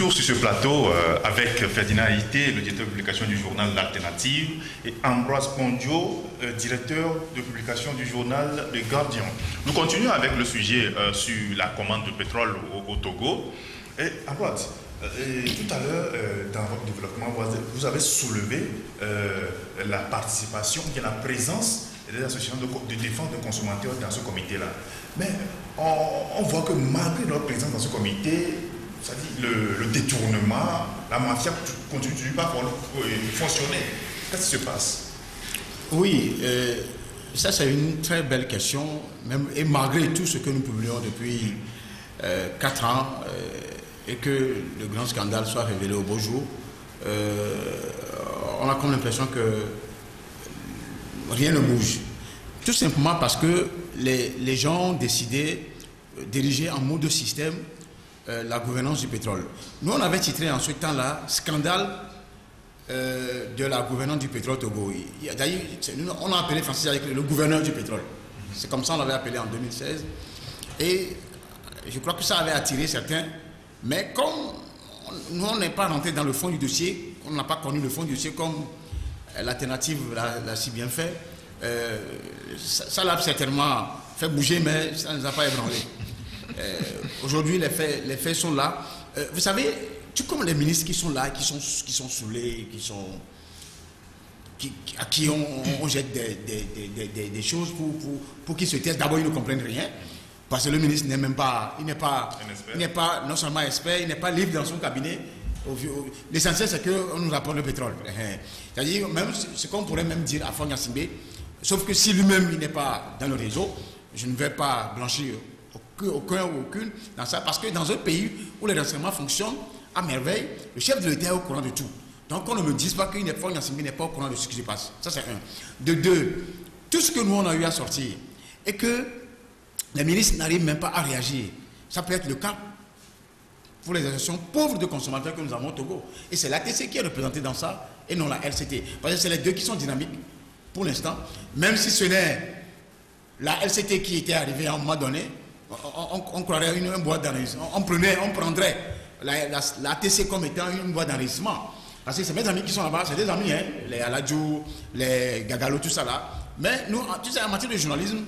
retour sur ce plateau avec Ferdinand Haïté, le directeur de publication du journal L'Alternative, et Ambroise Pondio, directeur de publication du journal Le Gardien. Nous continuons avec le sujet sur la commande de pétrole au Togo. Et Ambroise, tout à l'heure, dans votre développement, vous avez soulevé la participation et la présence des associations de défense des consommateurs dans ce comité-là. Mais on voit que malgré leur présence dans ce comité, c'est-à-dire le détournement, la mafia continue pas à fonctionner. Qu'est-ce qui se passe? Oui, ça c'est une très belle question, même, et malgré tout ce que nous publions depuis 4 ans, et que le grand scandale soit révélé au beau jour, on a comme l'impression que rien ne bouge. Tout simplement parce que les gens ont décidé de diriger en mode système la gouvernance du pétrole. Nous, on avait titré en ce temps-là « Scandale de la gouvernance du pétrole Togo ». D'ailleurs, on a appelé Francis avec le gouverneur du pétrole. C'est comme ça qu'on l'avait appelé en 2016. Et je crois que ça avait attiré certains. Mais comme nous, on n'est pas rentré dans le fond du dossier, on n'a pas connu le fond du dossier comme l'Alternative l'a si bien fait, ça l'a certainement fait bouger, mais ça ne nous a pas ébranlé. Aujourd'hui, les faits sont là. Vous savez, tout comme les ministres qui sont là, qui sont saoulés, à qui on jette des choses pour qu'ils se taisent. D'abord, ils ne comprennent rien. Parce que le ministre n'est même pas, il n'est pas non seulement expert, il n'est pas libre dans son cabinet. L'essentiel, c'est qu'on nous apporte le pétrole. C'est-à-dire, même ce qu'on pourrait même dire à Fong Yassimbe, sauf que si lui-même il n'est pas dans le réseau, je ne vais pas blanchir aucun ou aucune dans ça, parce que dans un pays où les renseignements fonctionnent à merveille, le chef de l'État est au courant de tout. Donc on ne me dise pas que Fong Yassimbe n'est pas au courant de ce qui se passe. Ça, c'est un. De deux, tout ce que nous on a eu à sortir, et que les ministres n'arrivent même pas à réagir. Ça peut être le cas pour les associations pauvres de consommateurs que nous avons au Togo. Et c'est l'ATC qui est représentée dans ça et non la LCT. Parce que c'est les deux qui sont dynamiques pour l'instant. Même si ce n'est la LCT qui était arrivée à un moment donné, on croirait une boîte d'enregistrement. On prendrait l'ATC comme étant une boîte d'enregistrement. Parce que c'est mes amis qui sont là-bas, c'est des amis, hein, les Aladjou, les Gagalo, tout ça là. Mais nous, tu sais, en matière de journalisme,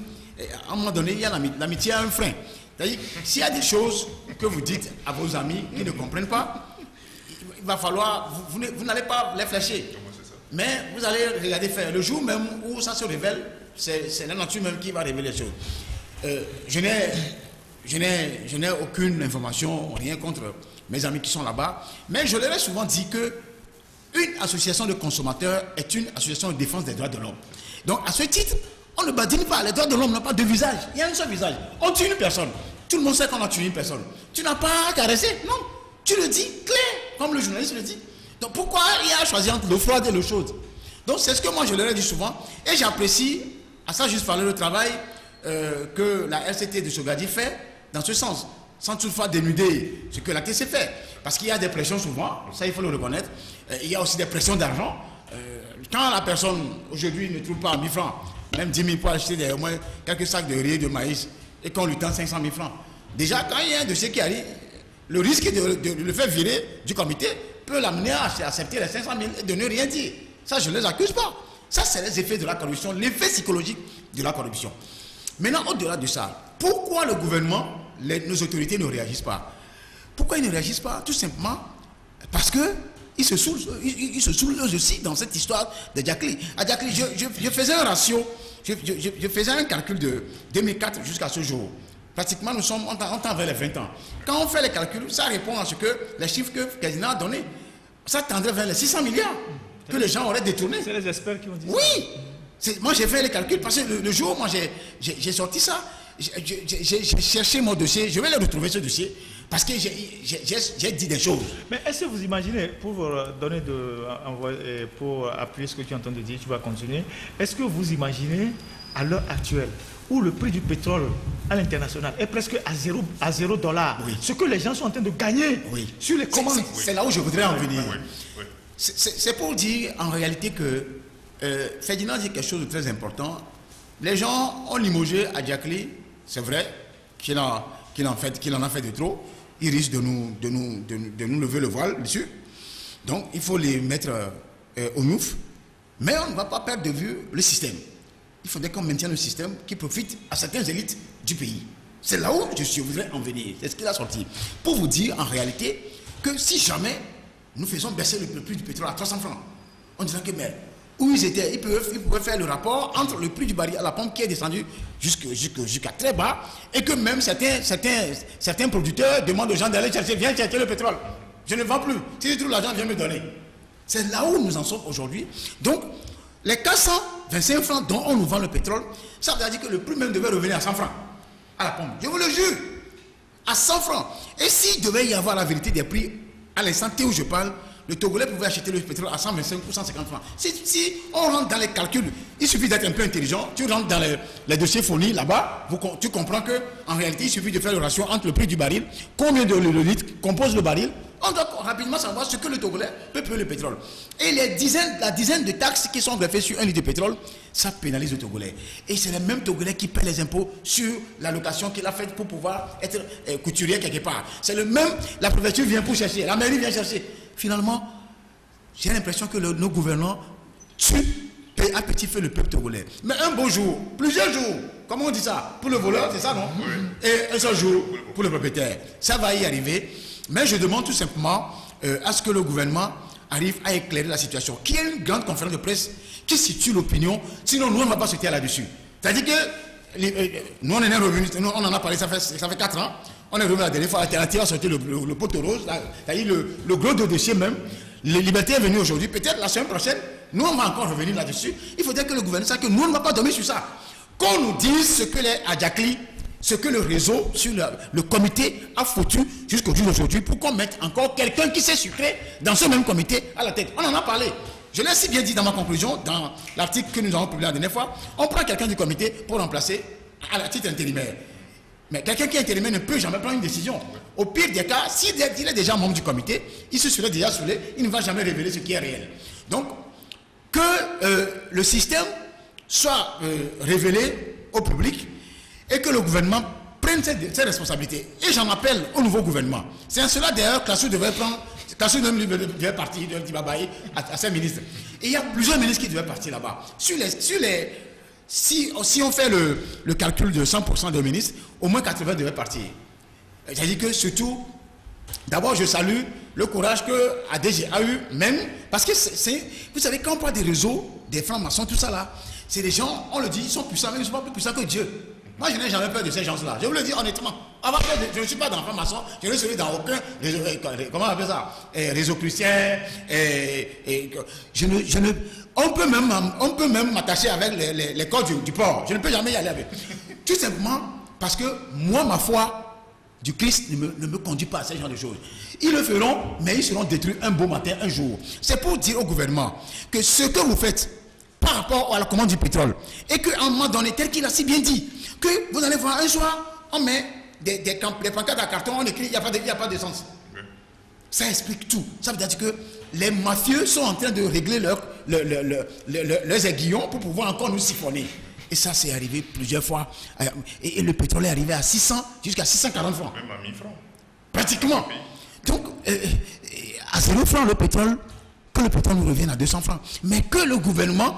à un moment donné, il y a l'amitié à un frein. C'est-à-dire, s'il y a des choses que vous dites à vos amis qui ne comprennent pas, il va falloir, vous n'allez pas les flécher. Mais vous allez regarder faire. Le jour même où ça se révèle, c'est la nature même qui va révéler les choses. Je n'ai aucune information, rien contre mes amis qui sont là-bas, mais je leur ai souvent dit que une association de consommateurs est une association de défense des droits de l'homme. Donc, à ce titre, on ne badine pas. Les droits de l'homme n'ont pas de visage. Il y a un seul visage. On tue une personne. Tout le monde sait qu'on a tué une personne. Tu n'as pas caressé. Non. Tu le dis clair, comme le journaliste le dit. Donc pourquoi il a choisi entre l'eau froide et l'eau chaude? Donc c'est ce que moi je leur ai dit souvent. Et j'apprécie, à ça juste parler, le travail que la LCT de Sogadi fait dans ce sens. Sans toutefois dénuder ce que la TC fait. Parce qu'il y a des pressions souvent, ça il faut le reconnaître. Il y a aussi des pressions d'argent. Quand la personne aujourd'hui ne trouve pas 1000 francs, même 10 000 pour acheter au moins quelques sacs de riz, de maïs, et qu'on lui tend 500 000 francs. Déjà, quand il y a un dossier qui arrive, le risque de le faire virer du comité peut l'amener à accepter les 500 000 et de ne rien dire. Ça, je ne les accuse pas. Ça, c'est les effets de la corruption, l'effet psychologique de la corruption. Maintenant, au-delà de ça, pourquoi le gouvernement, nos autorités ne réagissent pas? Pourquoi ils ne réagissent pas? Tout simplement parce que ils se saoulent aussi dans cette histoire de Diakli. À Diakli, je faisais un ratio, je faisais un calcul de 2004 jusqu'à ce jour. Pratiquement, nous sommes en temps vers les 20 ans. Quand on fait les calculs, ça répond à ce que les chiffres que Kazina a donnés. Ça tendrait vers les 600 milliards que les gens auraient détournés. C'est les experts qui ont dit ça. Oui, moi j'ai fait les calculs parce que le jour où moi j'ai sorti ça, j'ai cherché mon dossier, je vais le retrouver ce dossier. Parce que j'ai dit des choses. Mais est-ce que vous imaginez, pour donner pour appuyer ce que tu es en train de dire, tu vas continuer, est-ce que vous imaginez à l'heure actuelle où le prix du pétrole à l'international est presque à 0 $, oui, ce que les gens sont en train de gagner sur les commandes? C'est là où je voudrais en venir. C'est pour dire en réalité que Ferdinand dit quelque chose de très important. Les gens ont limogé à Diakli, c'est vrai qu'il en a fait de trop. ils risquent de nous lever le voile dessus. Donc, il faut les mettre au mouf. Mais on ne va pas perdre de vue le système. Il faudrait qu'on maintienne le système qui profite à certaines élites du pays. C'est là où je voudrais en venir. C'est ce qu'il a sorti. Pour vous dire, en réalité, que si jamais nous faisons baisser le prix du pétrole à 300 francs, on dirait que, mais où ils étaient, ils pouvaient faire le rapport entre le prix du baril à la pompe qui est descendu jusqu'à très bas, et que même certains producteurs demandent aux gens d'aller chercher, viens chercher le pétrole. Je ne vends plus. Si je trouve l'argent, viens me donner. C'est là où nous en sommes aujourd'hui. Donc, les 425 francs dont on nous vend le pétrole, ça veut dire que le prix même devait revenir à 100 francs à la pompe. Je vous le jure, à 100 francs. Et s'il devait y avoir la vérité des prix, à l'instant T où je parle, le Togolais pouvait acheter le pétrole à 125 ou 150 francs. Si on rentre dans les calculs, il suffit d'être un peu intelligent, tu rentres dans les dossiers fournis là-bas, tu comprends qu'en réalité, il suffit de faire le ratio entre le prix du baril, combien de litres compose le baril, on doit rapidement savoir ce que le Togolais peut payer le pétrole. Et la dizaine de taxes qui sont greffées sur un litre de pétrole, ça pénalise le Togolais. Et c'est le même Togolais qui paie les impôts sur l'allocation qu'il a faite pour pouvoir être couturier quelque part. C'est le même, la préfecture vient pour chercher, la mairie vient chercher. Finalement, j'ai l'impression que nos gouvernants tuent à petit feu le peuple togolais. Mais un beau jour, plusieurs jours, comment on dit ça? Pour le voleur, c'est ça, non? Oui. Et un seul jour pour le propriétaire. Ça va y arriver. Mais je demande tout simplement à ce que le gouvernement arrive à éclairer la situation. Qu'il y ait une grande conférence de presse qui situe l'opinion, sinon nous on ne va pas se taire là-dessus. C'est-à-dire que nous on en est revenus, on en a parlé, ça fait 4 ans, on est revenu la dernière fois, l'alternative a sorti le poteau rose, c'est-à-dire le gros de dossier même. La Liberté est venue aujourd'hui, peut-être la semaine prochaine, nous on va encore revenir là-dessus. Il faudrait que le gouvernement sache que nous on ne va pas dormir sur ça. Qu'on nous dise ce que les Adjakli, ce que le réseau, sur le comité a foutu jusqu'au jour d'aujourd'hui pour qu'on mette encore quelqu'un qui s'est sucré dans ce même comité à la tête. On en a parlé. Je l'ai si bien dit dans ma conclusion, dans l'article que nous avons publié la dernière fois, on prend quelqu'un du comité pour remplacer à la titre intérimaire. Mais quelqu'un qui est intérimaire ne peut jamais prendre une décision. Au pire des cas, s'il est déjà membre du comité, il se serait déjà saoulé, il ne va jamais révéler ce qui est réel. Donc, que le système soit révélé au public et que le gouvernement prenne ses responsabilités. Et j'en appelle au nouveau gouvernement. C'est en cela d'ailleurs que Klasu devait prendre, Klasu devait partir de Tibabaye à ses ministres. Et il y a plusieurs ministres qui devaient partir là-bas. Si on fait le calcul de 100% des ministres, au moins 80 devaient partir. C'est-à-dire que surtout, d'abord je salue le courage que ADG a eu, même, parce que vous savez, quand on parle des réseaux, des francs-maçons, tout ça là, c'est des gens, on le dit, ils sont puissants, mais ils ne sont pas plus puissants que Dieu. Moi, je n'ai jamais peur de ces gens-là. Je vous le dis honnêtement. Je ne suis pas dans le franc-maçon, je ne suis dans aucun réseau, comment on appelle ça, réseau chrétien. On peut même m'attacher avec les cordes du port. Je ne peux jamais y aller avec. Tout simplement parce que moi, ma foi du Christ ne me conduit pas à ce genre de choses. Ils le feront, mais ils seront détruits un beau matin, un jour. C'est pour dire au gouvernement que ce que vous faites par rapport à la commande du pétrole, et qu'à un moment donné, tel qu'il a si bien dit, que vous allez voir un soir, on met des pancartes à carton, on écrit, il n'y a pas d'essence. Ça explique tout. Ça veut dire que les mafieux sont en train de régler leurs aiguillons pour pouvoir encore nous siphonner. Et ça, c'est arrivé plusieurs fois. Et le pétrole est arrivé à 600 jusqu'à 640 francs. Même à 1000 francs. Pratiquement. Donc, à 0 francs le pétrole, que le pétrole nous revienne à 200 francs. Mais que le gouvernement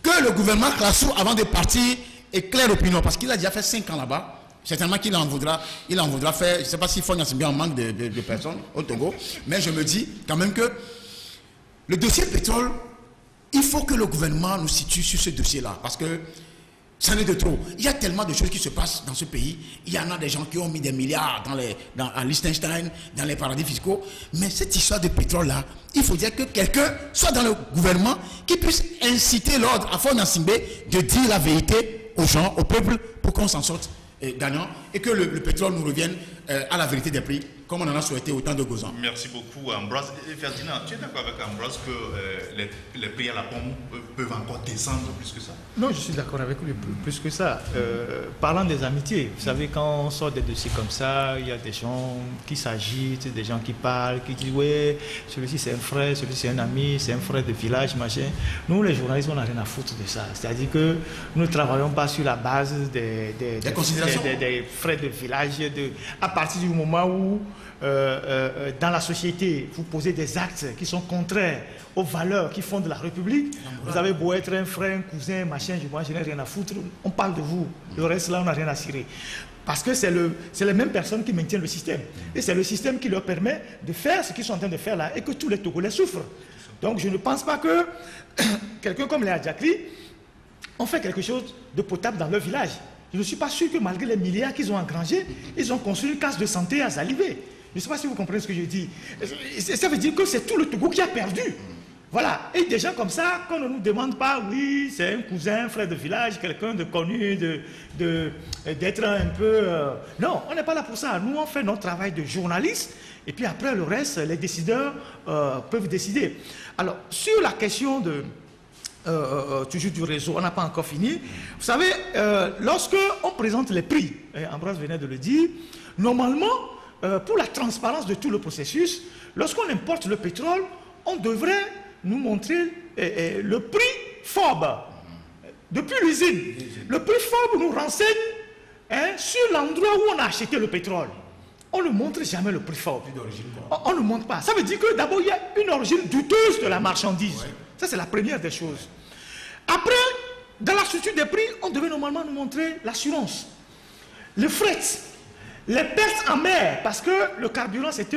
Klasu, avant de partir, éclaire l'opinion. Parce qu'il a déjà fait 5 ans là-bas. Certainement qu'il en voudra faire. Je ne sais pas s'il faut bien en manque de personnes au Togo. Mais je me dis quand même que le dossier pétrole, il faut que le gouvernement nous situe sur ce dossier-là. Parce que ça n'est de trop. Il y a tellement de choses qui se passent dans ce pays. Il y en a des gens qui ont mis des milliards à Liechtenstein, dans les paradis fiscaux. Mais cette histoire de pétrole-là, il faut dire que quelqu'un soit dans le gouvernement qui puisse inciter l'ordre à Faure Gnassingbé de dire la vérité aux gens, au peuple, pour qu'on s'en sorte gagnant et que le pétrole nous revienne à la vérité des prix, comme on en a souhaité autant de Gozan. Merci beaucoup, Ambroise. Et Ferdinand, tu es d'accord avec Ambroise que les prix à la pompe peuvent encore descendre plus que ça? Non, je suis d'accord avec lui plus que ça. Parlant des amitiés, vous savez, quand on sort des dossiers comme ça, il y a des gens qui s'agitent, des gens qui parlent, qui disent ouais, celui-ci c'est un frère, celui-ci c'est un ami, c'est un frère de village, machin. Nous, les journalistes, on n'a rien à foutre de ça. C'est-à-dire que nous ne travaillons pas sur la base des frères de village. À partir du moment où dans la société, vous posez des actes qui sont contraires aux valeurs qui fondent la République, vous avez beau être un frère, un cousin, machin, je n'ai rien à foutre, on parle de vous. Le reste là, on n'a rien à cirer. Parce que c'est les mêmes personnes qui maintiennent le système. Et c'est le système qui leur permet de faire ce qu'ils sont en train de faire là et que tous les Togolais souffrent. Donc je ne pense pas que quelqu'un comme les Adjakri ont fait quelque chose de potable dans leur village. Je ne suis pas sûr que malgré les milliards qu'ils ont engrangés, ils ont construit une case de santé à Zalivé. Je ne sais pas si vous comprenez ce que je dis. Ça veut dire que c'est tout le Togo qui a perdu. Voilà. Et des gens comme ça, qu'on ne nous demande pas, oui, c'est un cousin, un frère de village, quelqu'un de connu, d'être un peu... Non, on n'est pas là pour ça. Nous, on fait notre travail de journaliste. Et puis après, le reste, les décideurs peuvent décider. Alors, sur la question de... toujours du réseau, on n'a pas encore fini. Vous savez, lorsque on présente les prix, Ambroise venait de le dire, normalement, pour la transparence de tout le processus, lorsqu'on importe le pétrole, on devrait nous montrer le prix FOB depuis l'usine. Le prix FOB nous renseigne sur l'endroit où on a acheté le pétrole. On ne montre jamais le prix FOB. On ne montre pas. Ça veut dire que d'abord, il y a une origine douteuse de la marchandise. Ça, c'est la première des choses. Après, dans la structure des prix, on devait normalement nous montrer l'assurance, le fret, les pertes en mer, parce que le carburant, c'est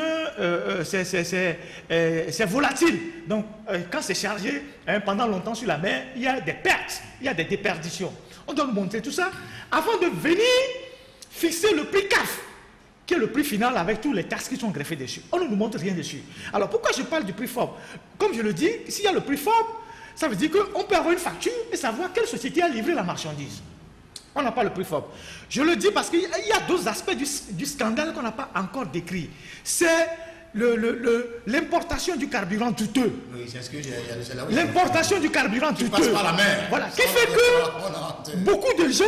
volatile. Donc, quand c'est chargé pendant longtemps sur la mer, il y a des pertes, il y a des déperditions. On doit nous montrer tout ça avant de venir fixer le prix CAF, qui est le prix final avec tous les taxes qui sont greffées dessus. On ne nous montre rien dessus. Alors, pourquoi je parle du prix FOB? Comme je le dis, s'il y a le prix FOB, ça veut dire qu'on peut avoir une facture et savoir quelle société a livré la marchandise. On n'a pas le prix FOB. Je le dis parce qu'il y a d'autres aspects du scandale qu'on n'a pas encore décrit. C'est l'importation du carburant douteux. Oui, c'est ce que j'ai... L'importation du carburant douteux. Passe par la mer. Voilà. Qui fait que beaucoup de gens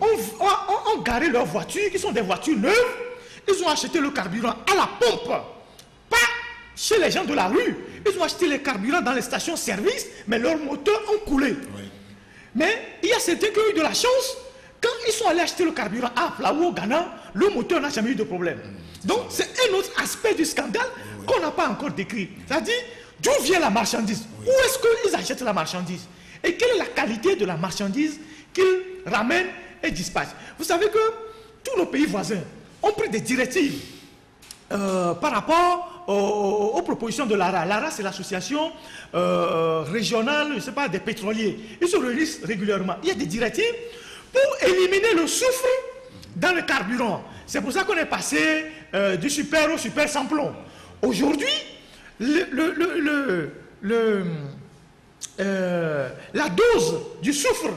ont garé leurs voitures, qui sont des voitures neuves. Ils ont acheté le carburant à la pompe. Pas chez les gens de la rue. Ils ont acheté les carburants dans les stations-service, mais leurs moteurs ont coulé. Oui. Mais il y a certains qui ont eu de la chance. Quand ils sont allés acheter le carburant à Plaou, au Ghana, le moteur n'a jamais eu de problème. Donc c'est un autre aspect du scandale qu'on n'a pas encore décrit. C'est-à-dire, d'où vient la marchandise? Où est-ce qu'ils achètent la marchandise? Et quelle est la qualité de la marchandise qu'ils ramènent et dispatchent? Vous savez que tous nos pays voisins ont pris des directives par rapport aux propositions de l'ARA. L'ARA, c'est l'association régionale, je ne sais pas, des pétroliers. Ils se réunissent régulièrement. Il y a des directives pour éliminer le soufre dans le carburant. C'est pour ça qu'on est passé du super au super sans plomb. Aujourd'hui, la dose du soufre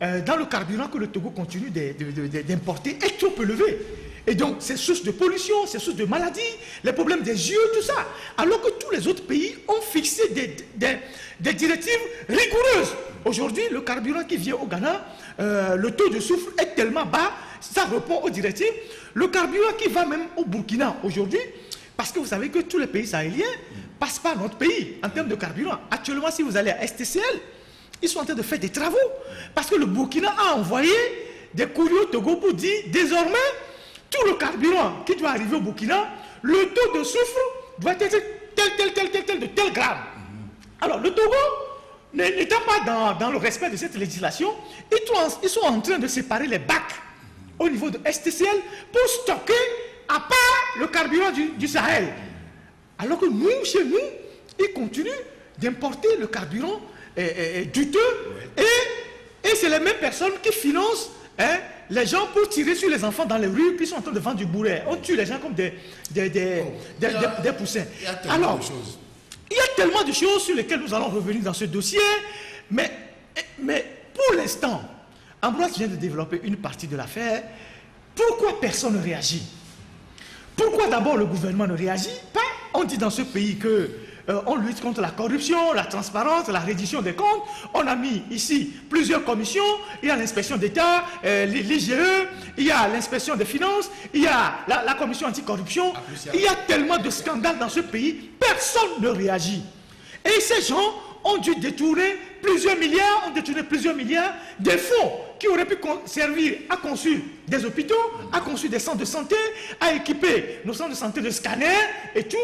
dans le carburant que le Togo continue d'importer est trop élevée. Et donc, c'est source de pollution, c'est source de maladies, les problèmes des yeux, tout ça. Alors que tous les autres pays ont fixé des directives rigoureuses. Aujourd'hui, le carburant qui vient au Ghana, le taux de soufre est tellement bas, ça répond aux directives. Le carburant qui va même au Burkina aujourd'hui, parce que vous savez que tous les pays sahéliens passent par notre pays en termes de carburant. Actuellement, si vous allez à STCL, ils sont en train de faire des travaux. Parce que le Burkina a envoyé des courriers au Togo pour dire, désormais, tout le carburant qui doit arriver au Burkina, le taux de soufre doit être tel de tel gramme. Alors, le Togo, n'étant pas dans le respect de cette législation, ils sont en train de séparer les bacs au niveau de STCL pour stocker à part le carburant du Sahel. Alors que nous, chez nous, ils continuent d'importer le carburant douteux et c'est les mêmes personnes qui financent les gens pour tirer sur les enfants dans les rues qui sont en train de vendre du bourret. On tue les gens comme des poussins. Il y a tellement de choses sur lesquelles nous allons revenir dans ce dossier, mais pour l'instant, Ambroise vient de développer une partie de l'affaire. Pourquoi personne ne réagit? Pourquoi d'abord le gouvernement ne réagit pas? On dit dans ce pays que on lutte contre la corruption, la transparence, la reddition des comptes. On a mis ici plusieurs commissions. Il y a l'inspection d'État, l'IGE, il y a l'inspection des finances, il y a la commission anticorruption. Il y a tellement de scandales dans ce pays, personne ne réagit. Et ces gens ont dû détourner plusieurs milliards, des fonds qui auraient pu servir à construire des hôpitaux, à construire des centres de santé, à équiper nos centres de santé de scanners et tout.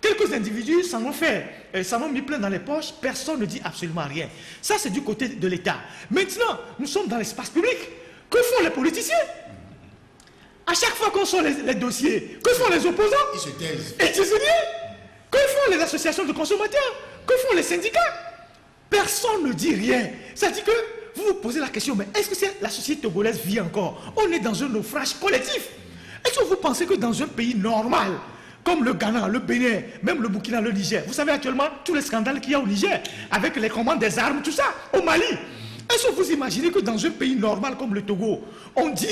Quelques individus s'en ont fait, s'en ont mis plein dans les poches, personne ne dit absolument rien. Ça, c'est du côté de l'État. Maintenant, nous sommes dans l'espace public. Que font les politiciens? À chaque fois qu'on sort les dossiers, que font les opposants? Ils se taisent. Et ils disent rien. Que font les associations de consommateurs? Que font les syndicats? Personne ne dit rien. Ça dit que vous vous posez la question, mais est-ce que la société togolaise vit encore? On est dans un naufrage collectif. Est-ce que vous pensez que dans un pays normal, comme le Ghana, le Bénin, même le Burkina, le Niger, vous savez actuellement tous les scandales qu'il y a au Niger, avec les commandes des armes, tout ça, au Mali. Est-ce que vous imaginez que dans un pays normal comme le Togo, on dit,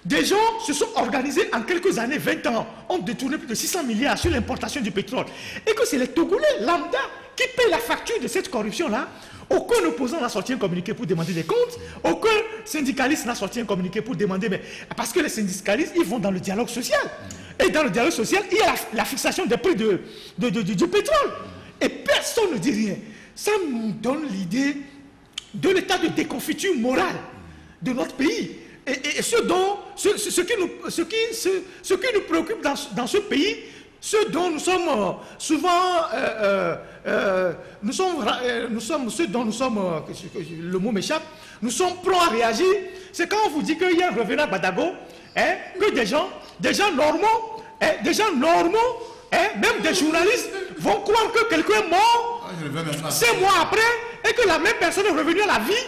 des gens se sont organisés en quelques années, 20 ans, ont détourné plus de 600 milliards sur l'importation du pétrole, et que c'est les Togolais lambda qui paient la facture de cette corruption-là? Aucun opposant n'a sorti un communiqué pour demander des comptes, aucun syndicaliste n'a sorti un communiqué pour demander, mais parce que les syndicalistes, ils vont dans le dialogue social. Et dans le dialogue social, il y a la fixation des prix du pétrole. Et personne ne dit rien. Ça nous donne l'idée de l'état de déconfiture morale de notre pays. Et ce qui nous préoccupe dans ce pays, ce dont nous sommes souvent, le mot m'échappe, nous sommes prompts à réagir, c'est quand on vous dit qu'il y a un revenant à Badago, que des gens normaux, même des journalistes vont croire que quelqu'un est mort 5 mois après, et que la même personne est revenue à la vie,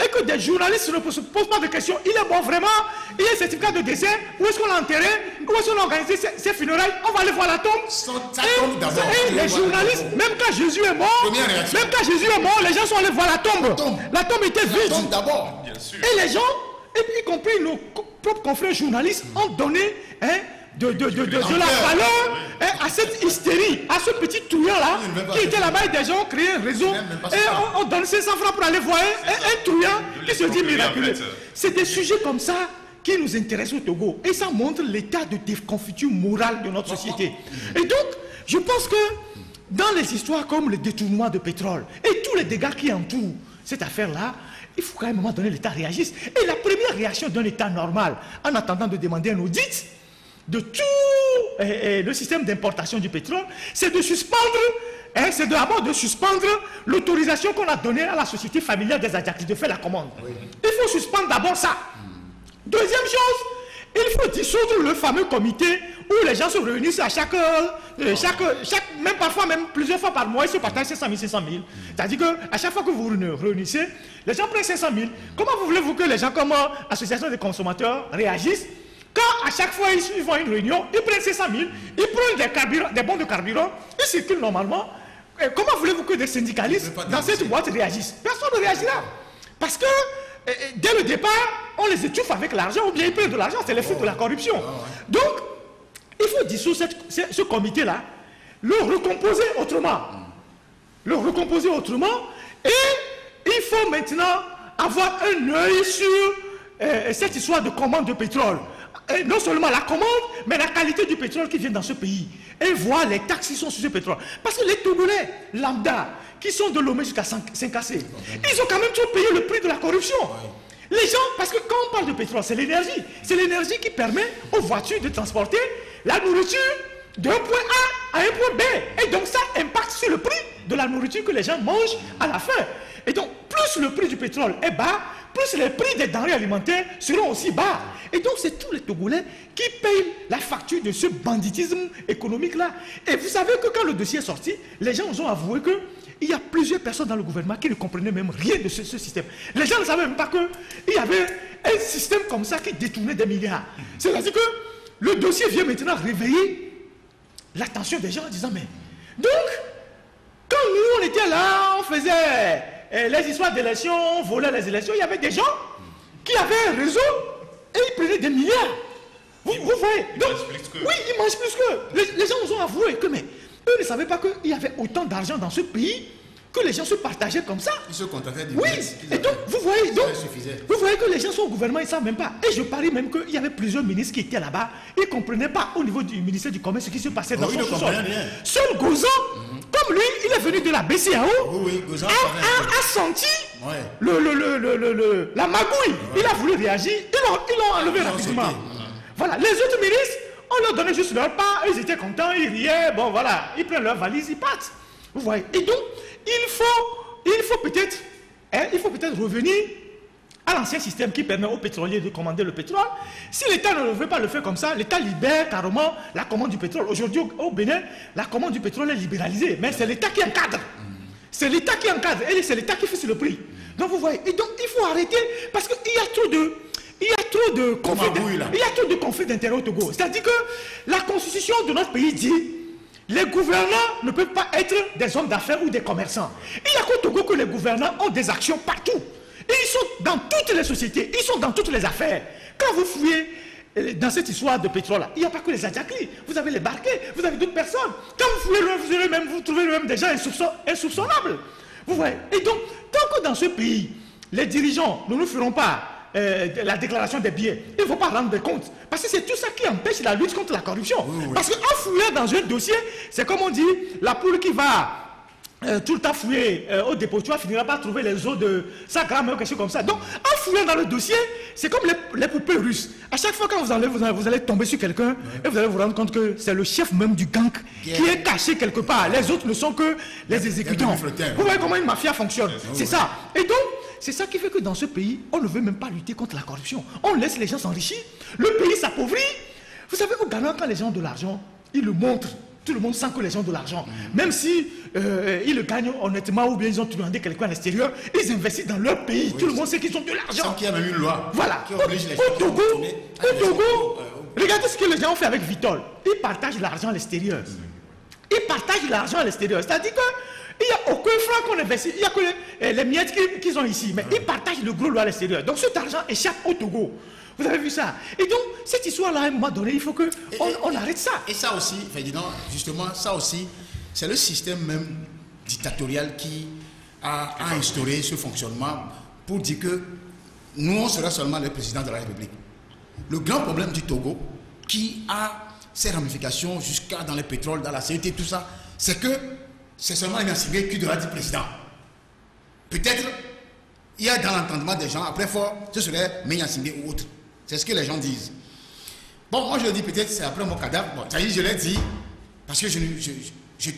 et que des journalistes ne se posent pas de questions. Il est mort vraiment, il y a un certificat de décès, où est-ce qu'on l'a enterré, où est-ce qu'on a organisé ses funérailles, on va aller voir la tombe. Et les journalistes, même quand Jésus est mort, les gens sont allés voir la tombe. La tombe était vide. Et les gens, y compris nos propres confrères journalistes, ont donné de la valeur à cette hystérie, à ce petit touillant-là, qui était là-bas, et des gens ont créé un réseau, et on donne 500 francs pour aller voir un touillant qui se dit miraculeux. C'est des sujets comme ça qui nous intéressent au Togo, et ça montre l'état de déconfiture morale de notre société. Et donc, je pense que dans les histoires comme le détournement de pétrole, et tous les dégâts qui entourent cette affaire-là, il faut quand même à un moment donné l'État réagisse. Et la première réaction d'un État normal, en attendant de demander un audit de tout le système d'importation du pétrole, c'est de suspendre, c'est d'abord de suspendre l'autorisation qu'on a donnée à la société familiale des Adjactis de faire la commande. Oui. Il faut suspendre d'abord ça. Deuxième chose, il faut dissoudre le fameux comité où les gens se réunissent à même parfois, même plusieurs fois par mois, ils se partagent 500 000, 500 000. C'est-à-dire qu'à chaque fois que vous vous réunissez, les gens prennent 500 000. Comment voulez-vous que les gens comme association des consommateurs réagissent quand à chaque fois ils vont à une réunion, ils prennent 500 000, ils prennent des bons de carburant, ils circulent normalement. Et comment voulez-vous que des syndicalistes dans cette boîte réagissent? Personne ne réagit là. Parce que dès le départ, on les étouffe avec l'argent, ou bien ils prennent de l'argent, c'est les fruits de la corruption. Donc, il faut dissoudre ce comité-là, le recomposer autrement. Et il faut maintenant avoir un œil sur cette histoire de commande de pétrole. Et non seulement la commande, mais la qualité du pétrole qui vient dans ce pays. Et voir les taxes qui sont sur ce pétrole. Parce que les Togolais lambda, qui sont de Lomé jusqu'à Saint-Cassé, ils ont quand même toujours payé le prix de la corruption. Les gens, parce que quand on parle de pétrole, c'est l'énergie. C'est l'énergie qui permet aux voitures de transporter la nourriture d'un point A à un point B. Et donc ça impacte sur le prix de la nourriture que les gens mangent à la fin. Et donc, plus le prix du pétrole est bas, plus les prix des denrées alimentaires seront aussi bas. Et donc, c'est tous les Togolais qui payent la facture de ce banditisme économique-là. Et vous savez que quand le dossier est sorti, les gens nous ont avoué qu'il y a plusieurs personnes dans le gouvernement qui ne comprenaient même rien de ce système. Les gens ne savaient même pas qu'il y avait un système comme ça qui détournait des milliards. C'est-à-dire que le dossier vient maintenant réveiller l'attention des gens en disant, mais donc, quand nous, on était là, on faisait les histoires d'élections, on volait les élections, il y avait des gens qui avaient un réseau et ils prenaient des milliards. Vous voyez? Donc, oui, ils mangent plus que... Les gens nous ont avoué que, mais eux ne savaient pas qu'il y avait autant d'argent dans ce pays, que les gens se partageaient comme ça. Ils se contentaient du oui, et donc, vous voyez que les gens sont au gouvernement, ils ne savent même pas. Et je parie même qu'il y avait plusieurs ministres qui étaient là-bas, ils ne comprenaient pas au niveau du ministère du Commerce ce qui se passait dans son sous-sol. Seul Gozan, comme lui, il est venu de la BCAO, a senti la magouille. Il a voulu réagir, ils l'ont enlevé rapidement. Voilà, les autres ministres, on leur donnait juste leur part, ils étaient contents, ils riaient, bon voilà, ils prennent leur valise, ils partent. Vous voyez. Et donc, il faut peut-être revenir à l'ancien système qui permet aux pétroliers de commander le pétrole. Si l'État ne veut pas le faire comme ça, l'État libère carrément la commande du pétrole. Aujourd'hui, au Bénin, la commande du pétrole est libéralisée, mais c'est l'État qui encadre. C'est l'État qui encadre et c'est l'État qui fixe le prix. Donc vous voyez, et donc il faut arrêter parce qu'il y a trop de conflits d'intérêts au Togo. C'est-à-dire que la constitution de notre pays dit les gouvernants ne peuvent pas être des hommes d'affaires ou des commerçants. Il n'y a qu'au Togo que les gouvernants ont des actions partout. Et ils sont dans toutes les sociétés, ils sont dans toutes les affaires. Quand vous fouillez dans cette histoire de pétrole, il n'y a pas que les Adjakli. Vous avez les Barquets, vous avez d'autres personnes. Quand vous fouillez, vous trouvez même des gens insoupçonnables. Vous voyez. Et donc, tant que dans ce pays, les dirigeants ne nous feront pas la déclaration des biens, il ne faut pas rendre des comptes. Parce que c'est tout ça qui empêche la lutte contre la corruption. Oui. Parce qu'en fouillant dans un dossier, c'est comme on dit, la poule qui va tout le temps fouiller au dépôt, tu vas finir par trouver les os de 100 grammes ou quelque chose comme ça. Donc, en fouillant dans le dossier, c'est comme les poupées russes. À chaque fois quand vous allez tomber sur quelqu'un et vous allez vous rendre compte que c'est le chef même du gang qui est caché quelque part. Les autres ne sont que les exécutants. Vous voyez comment une mafia fonctionne. C'est ça. Et donc, c'est ça qui fait que dans ce pays, on ne veut même pas lutter contre la corruption. On laisse les gens s'enrichir. Le pays s'appauvrit. Vous savez, au Ghana, quand les gens ont de l'argent, ils le montrent. Tout le monde sent que les gens ont de l'argent. Même si ils le gagnent honnêtement ou bien ils ont demandé quelqu'un à l'extérieur, ils investissent dans leur pays. Oui, tout le monde sait qu'ils ont de l'argent. Sans qu'il y ait même une loi. Voilà. Au Togo, regardez ce que les gens ont fait avec Vitol. Ils partagent l'argent à l'extérieur. Ils partagent l'argent à l'extérieur. C'est-à-dire qu'il n'y a aucun franc qu'on investit. Il n'y a que les miettes qu'ils ont ici. Mais ils partagent le gros lot à l'extérieur. Donc cet argent échappe au Togo. Vous avez vu ça? Et donc, cette histoire-là, à un moment donné, il faut qu'on arrête ça. Et ça aussi, Ferdinand, justement, ça aussi, c'est le système même dictatorial qui a instauré ce fonctionnement pour dire que nous, on sera seulement le président de la République. Le grand problème du Togo, qui a ses ramifications jusqu'à dans le pétrole, dans la sécurité, tout ça, c'est que c'est seulement un Singé qui devra dire président. Peut-être, il y a dans l'entendement des gens, après fort, ce serait Meïan Singé ou autre. C'est ce que les gens disent. Bon, moi je le dis peut-être, c'est après mon cadavre. Bon, ça y est, je l'ai dit, parce que je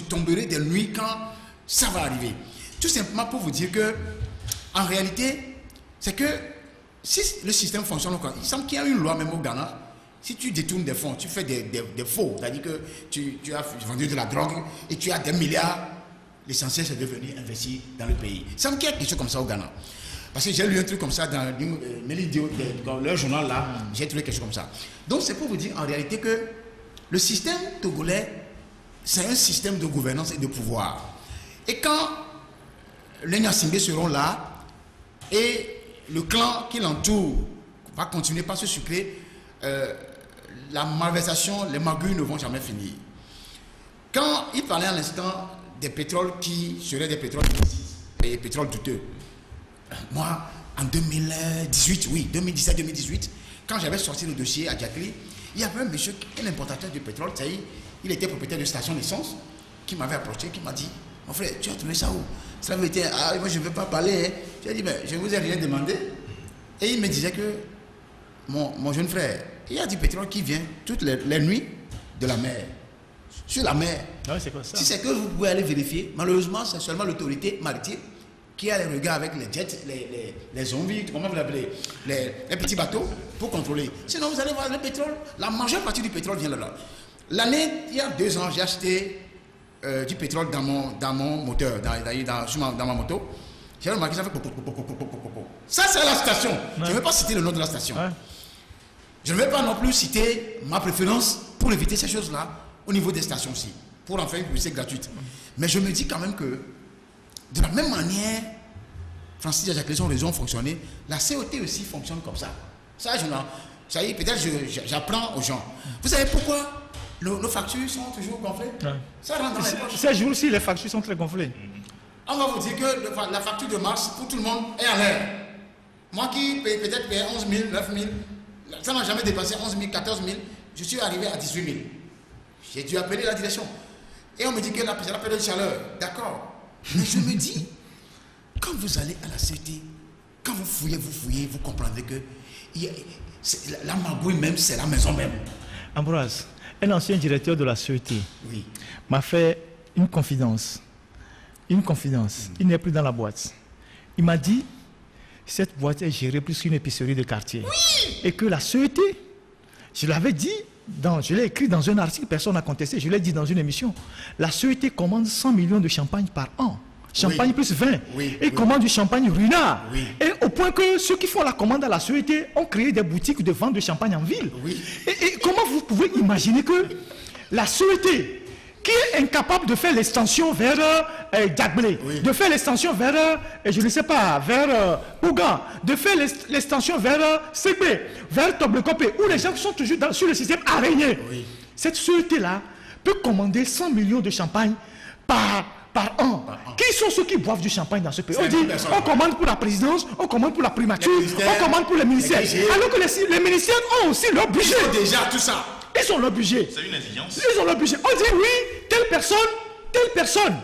tomberai des nuits quand ça va arriver. Tout simplement pour vous dire que, en réalité, c'est que si le système fonctionne, il semble qu'il y a une loi même au Ghana. Si tu détournes des fonds, tu fais des faux, c'est-à-dire que tu as vendu de la drogue et tu as des milliards, l'essentiel c'est de venir investir dans le pays. Il semble qu'il y a quelque chose comme ça au Ghana. Parce que j'ai lu un truc comme ça dans leur journal là, j'ai trouvé quelque chose comme ça. Donc c'est pour vous dire en réalité que le système togolais, c'est un système de gouvernance et de pouvoir. Et quand les Nyasingé seront là, et le clan qui l'entoure va continuer par se sucrer, la malversation, les magouilles ne vont jamais finir. Quand il parlait à l'instant des pétroles qui seraient des pétroles et pétroles douteux, moi, en 2018, oui, 2017-2018, quand j'avais sorti le dossier à Djakli, il y avait un monsieur, un importateur de pétrole, il était propriétaire de station d'essence, qui m'avait approché, qui m'a dit, mon frère, tu as trouvé ça où? Ça veut dire, ah, moi je ne veux pas parler. Hein. J'ai dit, mais je ne vous ai rien demandé. Et il me disait que, mon jeune frère, il y a du pétrole qui vient toutes les nuits de la mer, sur la mer. Ah, c'est quoi ça? Si c'est que vous pouvez aller vérifier, malheureusement, c'est seulement l'autorité maritime qui a les regards avec les jets, les zombies, comment vous l'appelez, les petits bateaux pour contrôler. Sinon, vous allez voir le pétrole, la majeure partie du pétrole vient là. L'année, il y a 2 ans, j'ai acheté du pétrole dans mon moteur, dans ma moto. J'ai remarqué ça fait ça, c'est la station. Ouais. Je ne vais pas citer le nom de la station. Ouais. Je ne vais pas non plus citer ma préférence pour éviter ces choses-là au niveau des stations-ci, pour en faire une publicité gratuite. Mais je me dis quand même que de la même manière, Francis Djakli, son réseau fonctionné, la COT aussi fonctionne comme ça. Ça y est, peut-être j'apprends aux gens. Vous savez pourquoi nos factures sont toujours gonflées? Ouais. Ça rentre dans les poches. Ces jours-ci, les factures sont très gonflées. On va vous dire que la facture de mars, pour tout le monde, est en l'air. Moi qui peut-être paye 11 000, 9 000, ça n'a jamais dépassé 11 000, 14 000, je suis arrivé à 18 000. J'ai dû appeler la direction. Et on me dit que c'est la période de chaleur. D'accord. Mais je me dis, quand vous allez à la CET, quand vous fouillez, vous comprendrez que la magouille même, c'est la maison même. Ambroise, un ancien directeur de la CET m'a fait une confidence. Une confidence. Il n'est plus dans la boîte. Il m'a dit, cette boîte est gérée plus qu'une épicerie de quartier. Oui. Et que la CET, je l'avais dit, je l'ai écrit dans un article, personne n'a contesté, je l'ai dit dans une émission. La CET commande 100 millions de champagne par an. Champagne plus 20. Et commande du champagne Runard. Et au point que ceux qui font la commande à la CET ont créé des boutiques de vente de champagne en ville. Et comment vous pouvez imaginer que la CET, qui est incapable de faire l'extension vers Diagbélé, de faire l'extension vers, je ne sais pas, vers Ougan, de faire l'extension vers Ségbé, vers Toblekopé, où les gens sont toujours sur le système araignée. Cette CET-là peut commander 100 millions de champagne par an. Qui sont ceux qui boivent du champagne dans ce pays? On dit, on commande pour la présidence, on commande pour la primature, on commande pour les ministères. Alors que les ministères ont aussi leur budget. Ils ont déjà tout ça. Ils ont leur budget. C'est une exigence. Ils ont leur budget. On dit oui, telle personne, telle personne,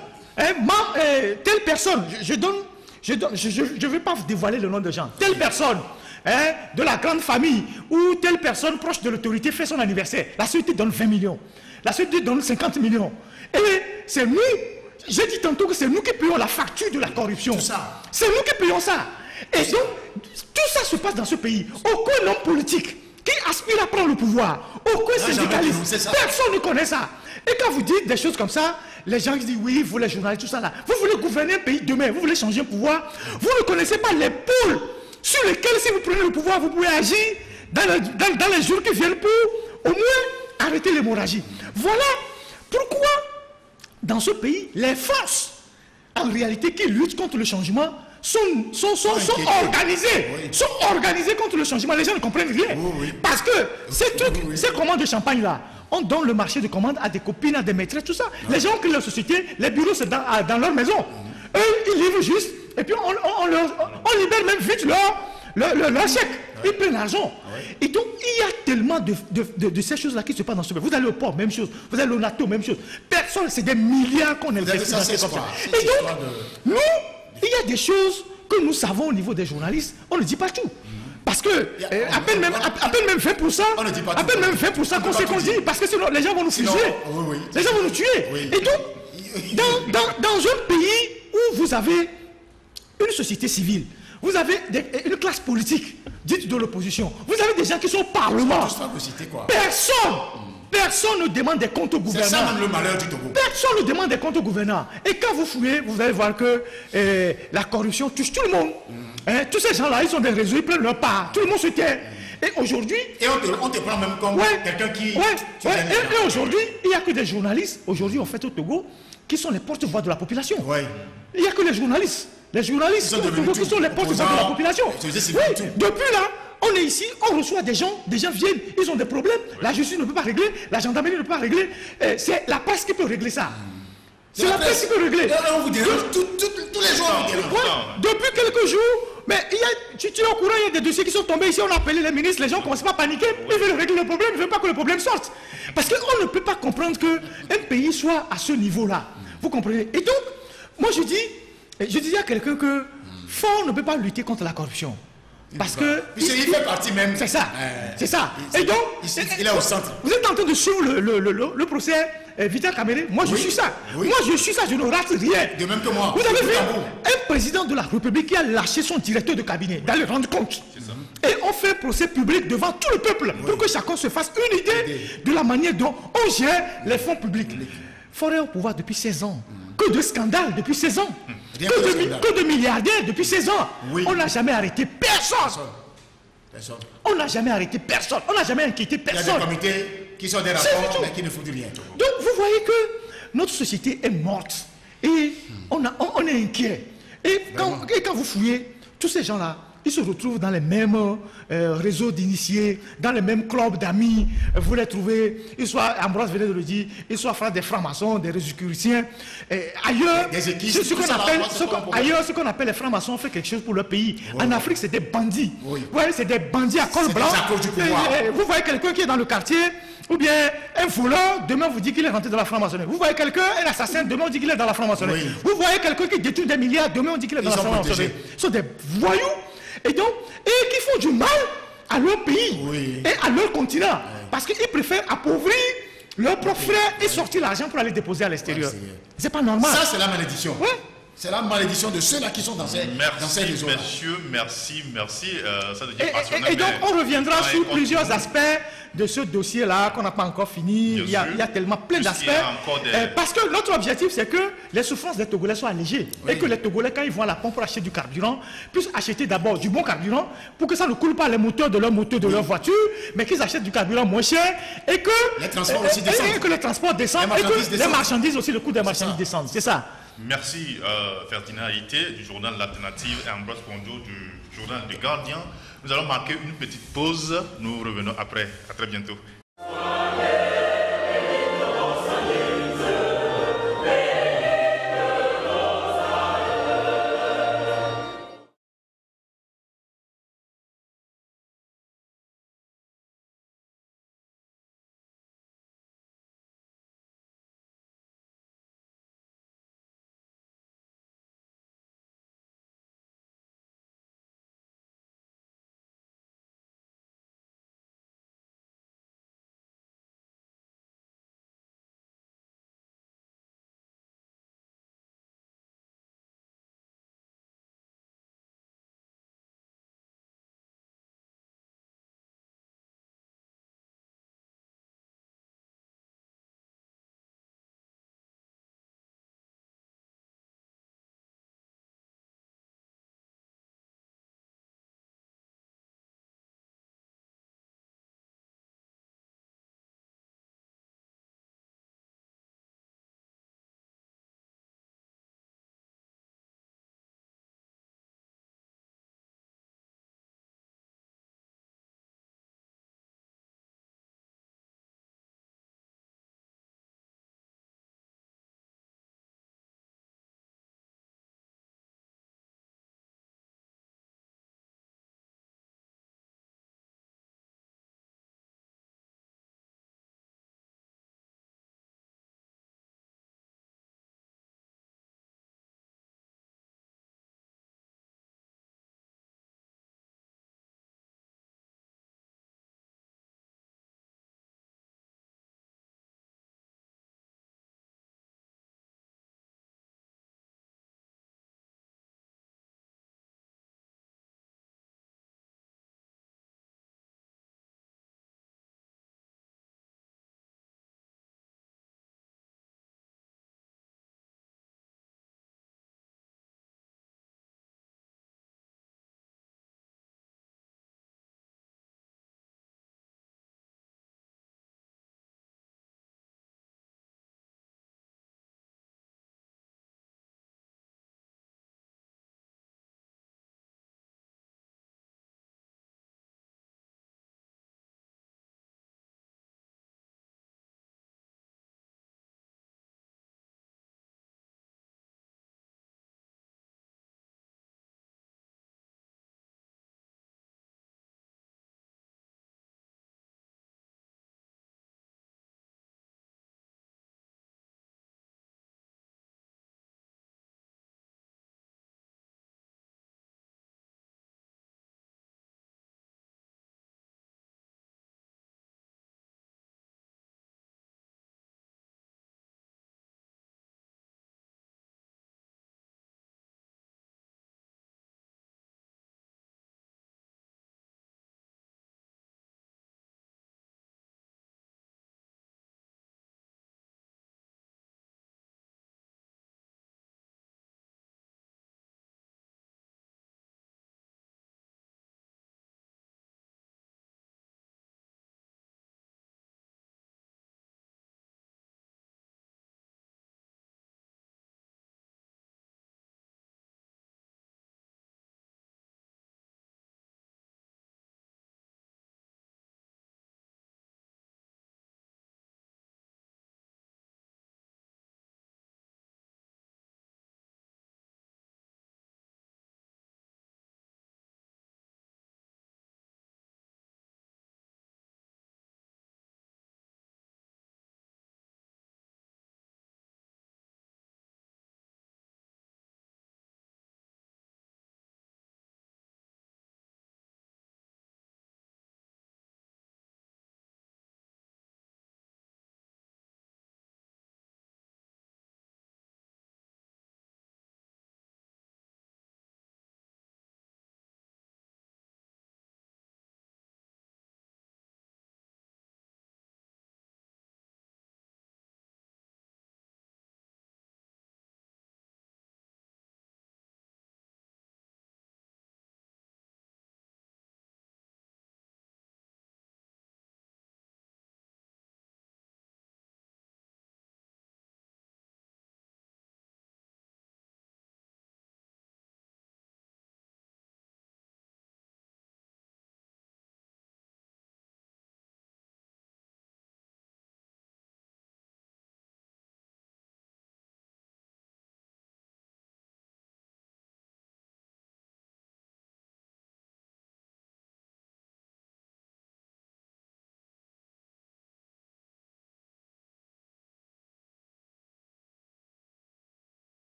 je ne vais pas vous dévoiler le nom de gens, telle personne, de la grande famille, ou telle personne proche de l'autorité fait son anniversaire. La société donne 20 millions. La société donne 50 millions. Et c'est nous, j'ai dit tantôt que c'est nous qui payons la facture de la corruption. C'est nous qui payons ça. Et donc, tout ça se passe dans ce pays. Aucun homme politique qui aspire à prendre le pouvoir, aucun syndicaliste, personne ne connaît ça. Et quand vous dites des choses comme ça, les gens disent oui, vous les journalistes, tout ça là, vous voulez gouverner un pays demain, vous voulez changer un pouvoir, vous ne connaissez pas les poules sur lesquelles si vous prenez le pouvoir, vous pouvez agir dans les jours qui viennent pour au moins arrêter l'hémorragie. Voilà pourquoi dans ce pays, les forces en réalité qui luttent contre le changement sont organisés contre le changement. Les gens ne comprennent rien. Parce que ces commandes de champagne là, on donne le marché de commande à des copines, à des maîtresses, tout ça. Les gens créent leur société, les bureaux c'est dans leur maison. Eux, ils livrent juste, et puis on libère même vite leur chèque. Ils prennent l'argent. Et donc, il y a tellement de ces choses-là qui se passent dans ce pays. Vous allez au port, même chose. Vous allez au NATO, même chose. Personne, c'est des milliards qu'on investit dans ces comme ça. Et donc, nous, il y a des choses que nous savons au niveau des journalistes, on ne dit pas tout. Parce que à peine même 20%, à peine même 20% qu'on sait qu'on dit, parce que sinon les gens vont nous fuser. Les gens vont nous tuer. Et donc, dans un pays où vous avez une société civile, vous avez une classe politique dite de l'opposition, vous avez des gens qui sont au Parlement. Personne ne demande des comptes au gouvernement. C'est ça même le malheur du Togo. Personne ne demande des comptes au gouvernement. Et quand vous fouillez, vous allez voir que la corruption touche tout le monde. Tous ces gens-là, ils sont des réseaux, ils prennent leur part. Tout le monde se tait. Et aujourd'hui... Et on te prend même comme quelqu'un qui... Et aujourd'hui, il n'y a que des journalistes, aujourd'hui en fait au Togo, qui sont les porte-voix de la population. Il n'y a que les journalistes. Les journalistes qui sont les porte-voix de la population. Depuis là, on est ici, on reçoit des gens viennent, ils ont des problèmes, la justice ne peut pas régler, la gendarmerie ne peut pas régler, c'est la presse qui peut régler ça. C'est la presse qui peut régler. On vous dérange tous les jours. Depuis quelques jours, mais tu es au courant, il y a des dossiers qui sont tombés ici, on a appelé les ministres, les gens ne commencent pas à paniquer, ils veulent régler le problème, ils ne veulent pas que le problème sorte. Parce qu'on ne peut pas comprendre qu'un pays soit à ce niveau-là. Vous comprenez? Et donc, moi je disais à quelqu'un que fort ne peut pas lutter contre la corruption. Parce que il fait partie même. C'est ça. C'est ça. Et donc, il est au centre. Vous êtes en train de suivre le procès Vital Kamerhe. Moi, je suis ça. Moi, je suis ça. Je ne rate rien. De même que moi. Vous avez vu un président de la République qui a lâché son directeur de cabinet d'aller rendre compte. Et on fait un procès public devant tout le peuple pour que chacun se fasse une idée de la manière dont on gère les fonds publics. Forêt au pouvoir depuis 16 ans. Que de scandales depuis 16 ans. Que de milliardaires depuis 16 ans. On n'a jamais arrêté personne. On n'a jamais arrêté personne. On n'a jamais inquiété personne. Il y a des comités qui sont des rapports mais qui ne foutent rien. Donc vous voyez que notre société est morte. Et on est inquiet. Et quand vous fouillez, tous ces gens-là, ils se retrouvent dans les mêmes réseaux d'initiés, dans les mêmes clubs d'amis. Vous les trouvez, ils sont, Ambroise venait de le dire, ils sont frères des francs-maçons, des rosicruciens. Ailleurs, ce qu'on appelle les francs-maçons fait quelque chose pour leur pays. Oui. En Afrique, c'est des bandits. Oui. Vous voyez, c'est des bandits à col blanc. Vous voyez quelqu'un qui est dans le quartier, ou bien un voleur, demain vous dit qu'il est rentré dans la franc-maçonnerie. Vous voyez quelqu'un, un assassin, demain on dit qu'il est dans la franc-maçonnerie. Oui. Vous voyez quelqu'un qui détruit des milliards, demain on dit qu'il est dans la franc-maçonnerie. Ce sont des voyous et qui font du mal à leur pays et à leur continent. Parce qu'ils préfèrent appauvrir leurs propres frères et sortir l'argent pour aller déposer à l'extérieur. C'est pas normal. Ça, c'est la malédiction. Ouais. C'est la malédiction de ceux-là qui sont dans ces réseaux-là. Messieurs, merci. Ça devient passionnant. Et donc, on reviendra sur plusieurs aspects de ce dossier-là qu'on n'a pas encore fini. Il y a tellement plein d'aspects. Parce que notre objectif, c'est que les souffrances des Togolais soient allégées. Oui. Et que les Togolais, quand ils vont à la pompe pour acheter du carburant, puissent acheter d'abord du bon carburant pour que ça ne coule pas les moteurs de leur moteur, de leur voiture, mais qu'ils achètent du carburant moins cher et que les transports aussi descendent. Et que les transports descendent et que les marchandises aussi, le coût des marchandises descendent. C'est ça. Merci Ferdinand Haïté du journal L'Alternative et Ambroise Pondio du journal Le Gardien. Nous allons marquer une petite pause. Nous revenons après. À très bientôt.